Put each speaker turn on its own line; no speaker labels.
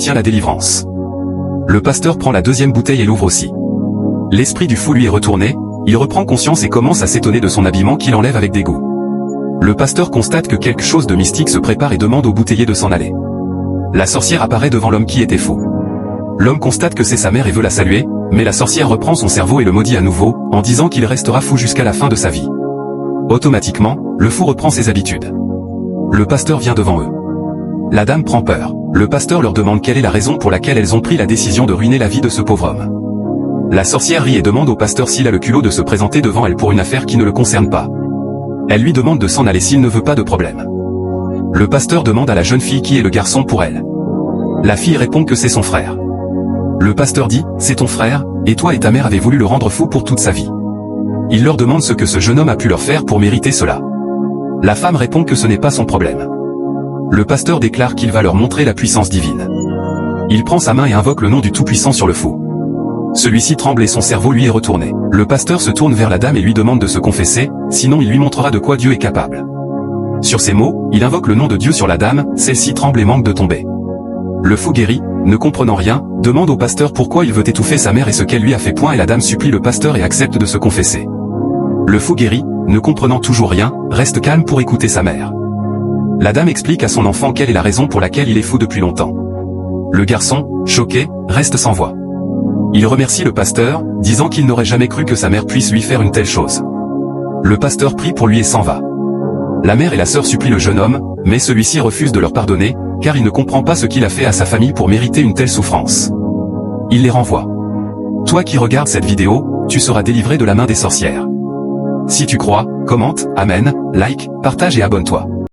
obtient la délivrance. Le pasteur prend la deuxième bouteille et l'ouvre aussi. L'esprit du fou lui est retourné, il reprend conscience et commence à s'étonner de son habillement qu'il enlève avec dégoût. Le pasteur constate que quelque chose de mystique se prépare et demande au bouteiller de s'en aller. La sorcière apparaît devant l'homme qui était fou. L'homme constate que c'est sa mère et veut la saluer, mais la sorcière reprend son cerveau et le maudit à nouveau, en disant qu'il restera fou jusqu'à la fin de sa vie. Automatiquement, le fou reprend ses habitudes. Le pasteur vient devant eux. La dame prend peur. Le pasteur leur demande quelle est la raison pour laquelle elles ont pris la décision de ruiner la vie de ce pauvre homme. La sorcière rit et demande au pasteur s'il a le culot de se présenter devant elle pour une affaire qui ne le concerne pas. Elle lui demande de s'en aller s'il ne veut pas de problème. Le pasteur demande à la jeune fille qui est le garçon pour elle. La fille répond que c'est son frère. Le pasteur dit, c'est ton frère, et toi et ta mère avez voulu le rendre fou pour toute sa vie. Il leur demande ce que ce jeune homme a pu leur faire pour mériter cela. La femme répond que ce n'est pas son problème. Le pasteur déclare qu'il va leur montrer la puissance divine. Il prend sa main et invoque le nom du Tout-Puissant sur le fou. Celui-ci tremble et son cerveau lui est retourné. Le pasteur se tourne vers la dame et lui demande de se confesser, sinon il lui montrera de quoi Dieu est capable. Sur ces mots, il invoque le nom de Dieu sur la dame, celle-ci tremble et manque de tomber. Le fou guéri, ne comprenant rien, demande au pasteur pourquoi il veut étouffer sa mère et ce qu'elle lui a fait point et la dame supplie le pasteur et accepte de se confesser. Le fou guéri, ne comprenant toujours rien, reste calme pour écouter sa mère. La dame explique à son enfant quelle est la raison pour laquelle il est fou depuis longtemps. Le garçon, choqué, reste sans voix. Il remercie le pasteur, disant qu'il n'aurait jamais cru que sa mère puisse lui faire une telle chose. Le pasteur prie pour lui et s'en va. La mère et la sœur supplient le jeune homme, mais celui-ci refuse de leur pardonner, car il ne comprend pas ce qu'il a fait à sa famille pour mériter une telle souffrance. Il les renvoie. Toi qui regardes cette vidéo, tu seras délivré de la main des sorcières. Si tu crois, commente, amen, like, partage et abonne-toi.